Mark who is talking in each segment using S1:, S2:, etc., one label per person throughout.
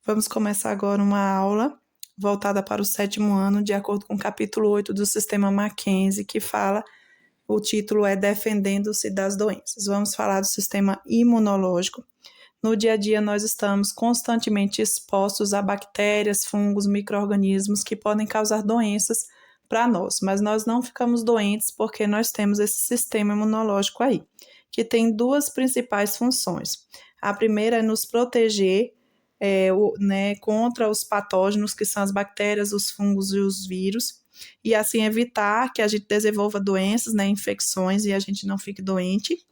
S1: Vamos começar agora uma aula voltada para o 7º ano, de acordo com o capítulo 8 do Sistema Mackenzie, que fala, o título é Defendendo-se das Doenças. Vamos falar do sistema imunológico. No dia a dia, nós estamos constantemente expostos a bactérias, fungos, micro-organismos que podem causar doenças para nós, mas nós não ficamos doentes porque nós temos esse sistema imunológico aí, que tem duas principais funções. A primeira é nos proteger contra os patógenos, que são as bactérias, os fungos e os vírus, e assim evitar que a gente desenvolva doenças, infecções, e a gente não fique doente.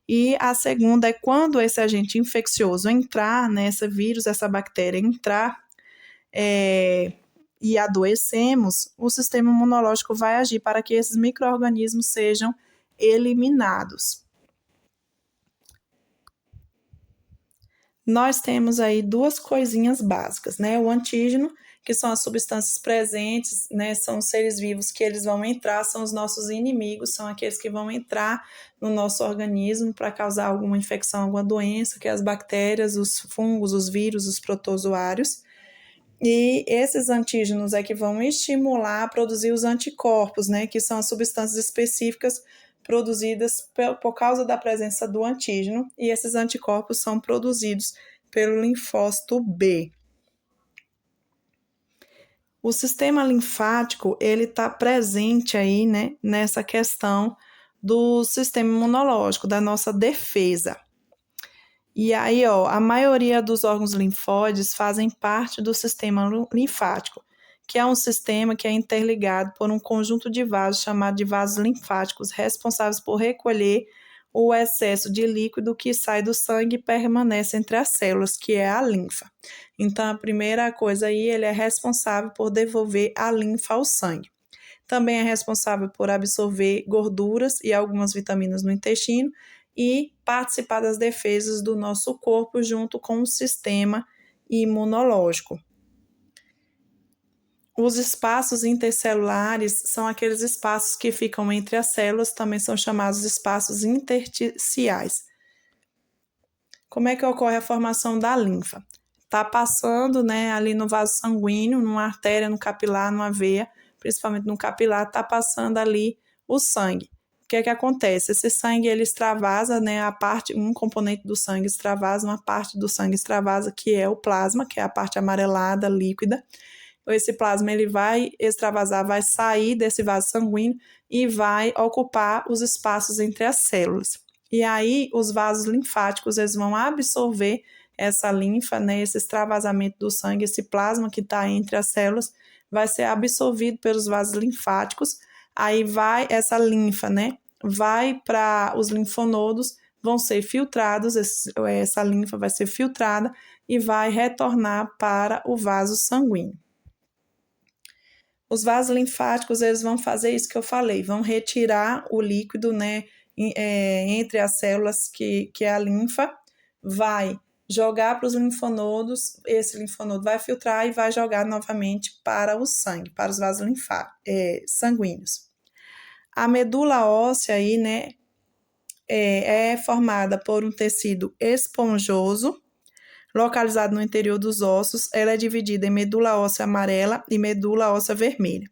S1: E a segunda é quando esse agente infeccioso entrar, esse vírus, essa bactéria entrar e adoecemos, o sistema imunológico vai agir para que esses micro-organismos sejam eliminados. Nós temos aí duas coisinhas básicas, o antígeno, que são as substâncias presentes, são os seres vivos que eles vão entrar, são os nossos inimigos, são aqueles que vão entrar no nosso organismo para causar alguma infecção, alguma doença, que é as bactérias, os fungos, os vírus, os protozoários. E esses antígenos é que vão estimular a produzir os anticorpos, que são as substâncias específicas produzidas por causa da presença do antígeno, e esses anticorpos são produzidos pelo linfócito B. O sistema linfático, ele está presente aí, nessa questão do sistema imunológico, da nossa defesa. E aí, a maioria dos órgãos linfóides fazem parte do sistema linfático, que é um sistema que é interligado por um conjunto de vasos chamado de vasos linfáticos, responsáveis por recolher o excesso de líquido que sai do sangue e permanece entre as células, que é a linfa. Então, a primeira coisa aí, ele é responsável por devolver a linfa ao sangue. Também é responsável por absorver gorduras e algumas vitaminas no intestino e participar das defesas do nosso corpo junto com o sistema imunológico. Os espaços intercelulares são aqueles espaços que ficam entre as células, também são chamados espaços intersticiais. Como é que ocorre a formação da linfa? Está passando ali no vaso sanguíneo, numa artéria, no capilar, numa veia, principalmente no capilar, está passando ali o sangue. O que é que acontece? Esse sangue, ele extravasa, um componente do sangue extravasa, uma parte do sangue extravasa, que é o plasma, que é a parte amarelada, líquida. Esse plasma, ele vai extravasar, vai sair desse vaso sanguíneo e vai ocupar os espaços entre as células. E aí, os vasos linfáticos, eles vão absorver essa linfa, esse extravasamento do sangue, esse plasma que está entre as células, vai ser absorvido pelos vasos linfáticos. Aí essa linfa, vai para os linfonodos, vão ser filtrados, essa linfa vai ser filtrada e vai retornar para o vaso sanguíneo. Os vasos linfáticos, eles vão fazer isso que eu falei, vão retirar o líquido, entre as células, que é a linfa, vai jogar para os linfonodos, esse linfonodo vai filtrar e vai jogar novamente para o sangue, para os vasos sanguíneos. A medula óssea aí, é formada por um tecido esponjoso, localizado no interior dos ossos. Ela é dividida em medula óssea amarela e medula óssea vermelha.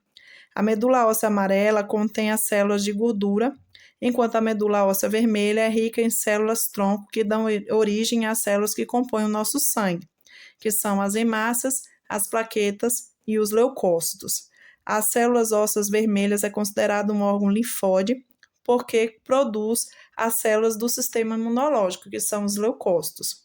S1: A medula óssea amarela contém as células de gordura, enquanto a medula óssea vermelha é rica em células-tronco que dão origem às células que compõem o nosso sangue, que são as hemácias, as plaquetas e os leucócitos. As células ósseas vermelhas é considerado um órgão linfóide porque produz as células do sistema imunológico, que são os leucócitos.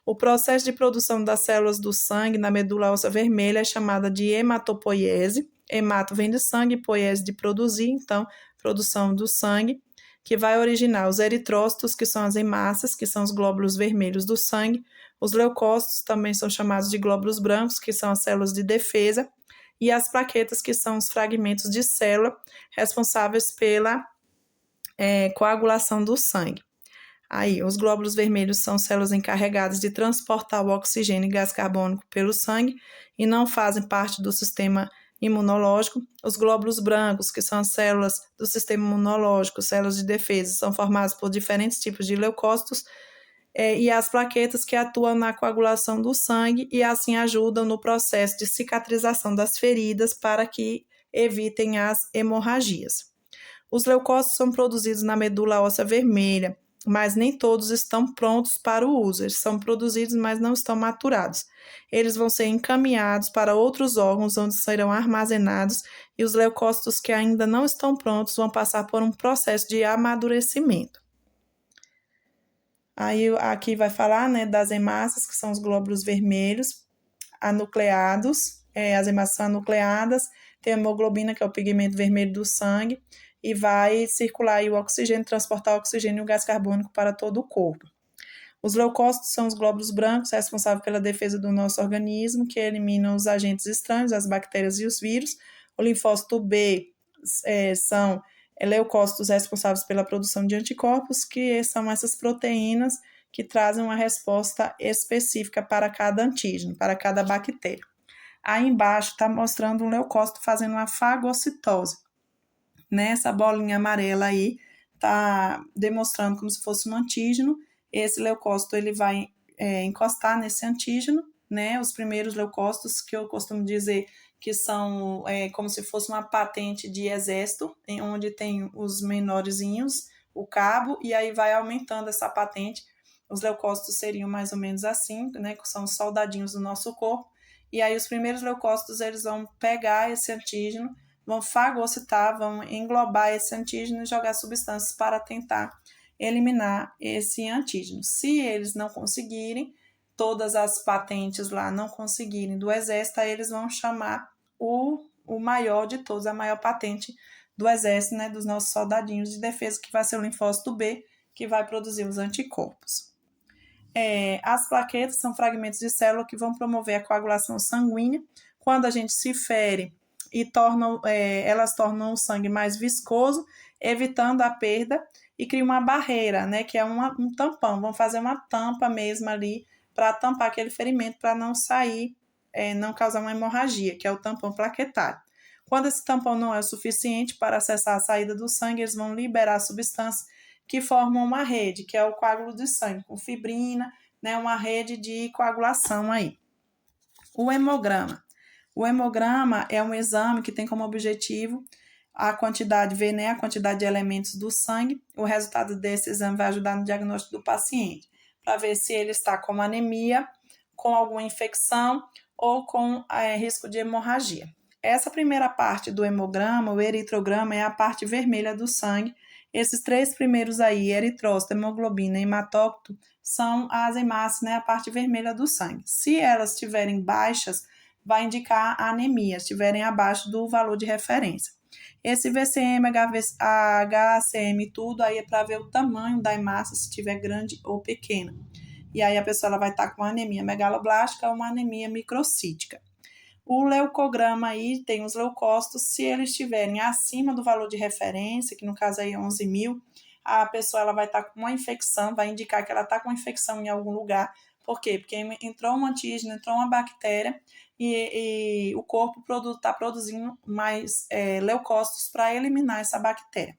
S1: O processo de produção das células do sangue na medula óssea vermelha é chamada de hematopoiese. Hemato vem de sangue, poiese de produzir, então, produção do sangue, que vai originar os eritrócitos, que são as hemácias, que são os glóbulos vermelhos do sangue. Os leucócitos também são chamados de glóbulos brancos, que são as células de defesa, e as plaquetas, que são os fragmentos de célula responsáveis pela coagulação do sangue. Aí, os glóbulos vermelhos são células encarregadas de transportar o oxigênio e gás carbônico pelo sangue e não fazem parte do sistema imunológico. Os glóbulos brancos, que são as células do sistema imunológico, células de defesa, são formadas por diferentes tipos de leucócitos e as plaquetas que atuam na coagulação do sangue e assim ajudam no processo de cicatrização das feridas para que evitem as hemorragias. Os leucócitos são produzidos na medula óssea vermelha, mas nem todos estão prontos para o uso. Eles são produzidos, mas não estão maturados. Eles vão ser encaminhados para outros órgãos onde serão armazenados e os leucócitos que ainda não estão prontos vão passar por um processo de amadurecimento. Aí aqui vai falar, né, das hemácias, que são os glóbulos vermelhos anucleados. As hemácias são anucleadas, tem a hemoglobina, que é o pigmento vermelho do sangue, e vai circular aí o oxigênio, transportar o oxigênio e o gás carbônico para todo o corpo. Os leucócitos são os glóbulos brancos responsáveis pela defesa do nosso organismo, que eliminam os agentes estranhos, as bactérias e os vírus. O linfócito B são leucócitos responsáveis pela produção de anticorpos, que são essas proteínas que trazem uma resposta específica para cada antígeno, para cada bactéria. Aí embaixo está mostrando um leucócito fazendo uma fagocitose. Nessa bolinha amarela aí está demonstrando como se fosse um antígeno. Esse leucócito ele vai encostar nesse antígeno, né? Os primeiros leucócitos, que eu costumo dizer que são como se fosse uma patente de exército, onde tem os menorzinhos, o cabo, e aí vai aumentando essa patente. Os leucócitos seriam mais ou menos assim, né? Que são os soldadinhos do nosso corpo. E aí os primeiros leucócitos eles vão pegar esse antígeno, vão fagocitar, vão englobar esse antígeno e jogar substâncias para tentar eliminar esse antígeno. Se eles não conseguirem, todas as patentes lá não conseguirem do exército, aí eles vão chamar o maior de todos, a maior patente do exército, né, dos nossos soldadinhos de defesa, que vai ser o linfócito B, que vai produzir os anticorpos. As plaquetas são fragmentos de célula que vão promover a coagulação sanguínea. Quando a gente se fere, elas tornam o sangue mais viscoso, evitando a perda, e cria uma barreira, né, que é um tampão. Vão fazer uma tampa mesmo ali para tampar aquele ferimento, para não sair, não causar uma hemorragia, que é o tampão plaquetário. Quando esse tampão não é o suficiente para acessar a saída do sangue, eles vão liberar substâncias que formam uma rede, que é o coágulo de sangue, com fibrina, né, uma rede de coagulação aí. O hemograma. O hemograma é um exame que tem como objetivo a quantidade, ver, né, a quantidade de elementos do sangue. O resultado desse exame vai ajudar no diagnóstico do paciente, para ver se ele está com anemia, com alguma infecção ou com risco de hemorragia. Essa primeira parte do hemograma, o eritrograma, é a parte vermelha do sangue. Esses três primeiros aí, eritrócito, hemoglobina e hematócrito, são as hemácias, né, a parte vermelha do sangue. Se elas estiverem baixas, vai indicar anemia, se estiverem abaixo do valor de referência. Esse VCM, HCM, tudo aí é para ver o tamanho da hemácia, se estiver grande ou pequena. E aí a pessoa ela vai estar com anemia megaloblástica ou uma anemia microcítica. O leucograma aí tem os leucócitos, se eles estiverem acima do valor de referência, que no caso aí é 11.000, a pessoa ela vai estar com uma infecção, vai indicar que ela está com infecção em algum lugar. Por quê? Porque entrou um antígeno, entrou uma bactéria e o corpo está produzindo mais leucócitos para eliminar essa bactéria.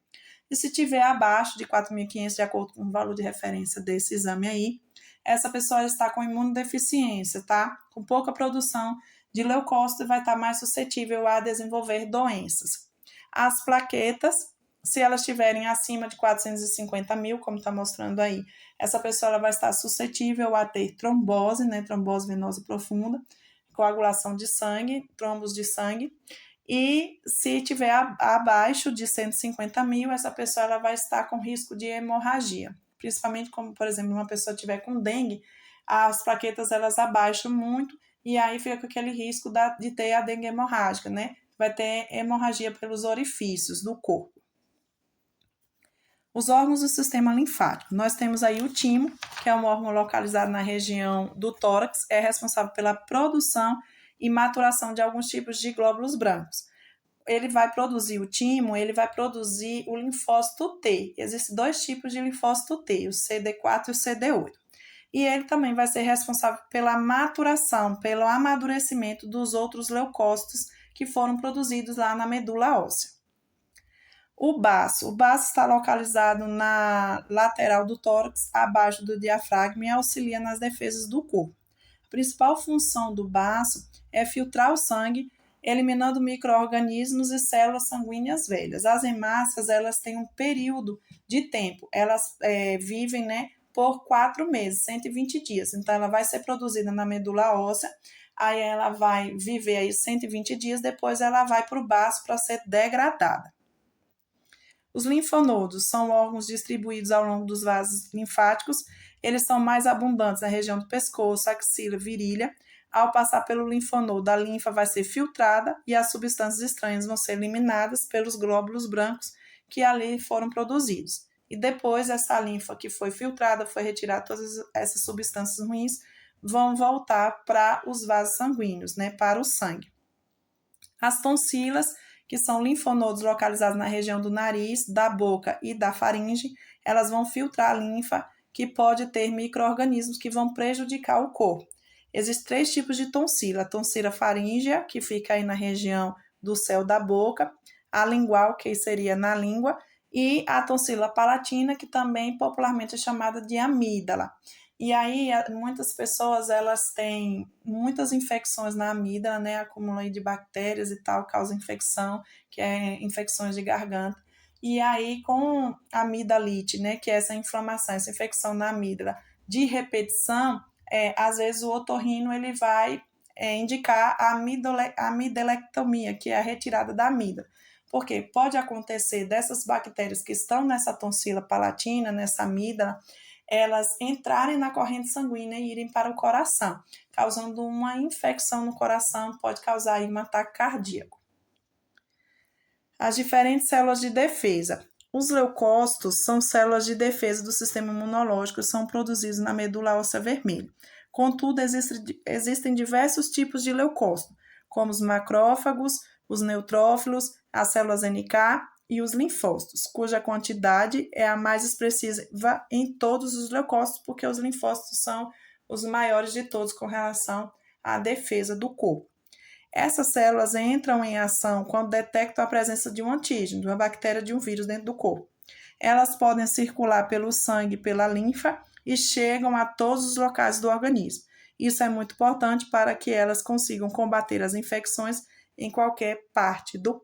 S1: E se tiver abaixo de 4.500, de acordo com o valor de referência desse exame aí, essa pessoa está com imunodeficiência, tá? Com pouca produção de leucócito e vai estar mais suscetível a desenvolver doenças. As plaquetas, se elas estiverem acima de 450.000, como está mostrando aí, essa pessoa ela vai estar suscetível a ter trombose, né, trombose venosa profunda, coagulação de sangue, trombos de sangue. E se tiver abaixo de 150.000, essa pessoa ela vai estar com risco de hemorragia. Principalmente como, por exemplo, uma pessoa tiver com dengue, as plaquetas elas abaixam muito e aí fica com aquele risco de ter a dengue hemorrágica, né? Vai ter hemorragia pelos orifícios do corpo. Os órgãos do sistema linfático. Nós temos aí o timo, que é um órgão localizado na região do tórax, é responsável pela produção e maturação de alguns tipos de glóbulos brancos. Ele vai produzir o timo, ele vai produzir o linfócito T. Existem dois tipos de linfócito T, o CD4 e o CD8. E ele também vai ser responsável pela maturação, pelo amadurecimento dos outros leucócitos que foram produzidos lá na medula óssea. O baço está localizado na lateral do tórax, abaixo do diafragma e auxilia nas defesas do corpo. A principal função do baço é filtrar o sangue, eliminando micro-organismos e células sanguíneas velhas. As hemácias, elas têm um período de tempo, elas vivem, por 4 meses, 120 dias. Então, ela vai ser produzida na medula óssea, aí ela vai viver aí 120 dias, depois ela vai para o baço para ser degradada. Os linfonodos são órgãos distribuídos ao longo dos vasos linfáticos. Eles são mais abundantes na região do pescoço, axila, virilha. Ao passar pelo linfonodo, a linfa vai ser filtrada e as substâncias estranhas vão ser eliminadas pelos glóbulos brancos que ali foram produzidos. E depois, essa linfa que foi filtrada, foi retirada todas essas substâncias ruins, vão voltar para os vasos sanguíneos, para o sangue. As tonsilas, que são linfonodos localizados na região do nariz, da boca e da faringe, elas vão filtrar a linfa, que pode ter micro-organismos que vão prejudicar o corpo. Existem 3 tipos de tonsila: a tonsila faríngea, que fica aí na região do céu da boca, a lingual, que seria na língua, e a tonsila palatina, que também popularmente é chamada de amígdala. E aí, muitas pessoas, elas têm muitas infecções na amígdala, acúmulo aí de bactérias e tal, causa infecção, que é infecções de garganta. E aí, com amidalite, que é essa inflamação, essa infecção na amígdala de repetição, às vezes o otorrino ele vai indicar a amidelectomia, que é a retirada da amígdala. Porque pode acontecer dessas bactérias que estão nessa tonsila palatina, nessa amígdala, elas entrarem na corrente sanguínea e irem para o coração, causando uma infecção no coração, pode causar aí um ataque cardíaco. As diferentes células de defesa. Os leucócitos são células de defesa do sistema imunológico e são produzidos na medula óssea vermelha. Contudo, existem diversos tipos de leucócitos, como os macrófagos, os neutrófilos, as células NK e os linfócitos, cuja quantidade é a mais expressiva em todos os leucócitos, porque os linfócitos são os maiores de todos com relação à defesa do corpo. Essas células entram em ação quando detectam a presença de um antígeno, de uma bactéria, de um vírus dentro do corpo. Elas podem circular pelo sangue, pela linfa e chegam a todos os locais do organismo. Isso é muito importante para que elas consigam combater as infecções em qualquer parte do corpo.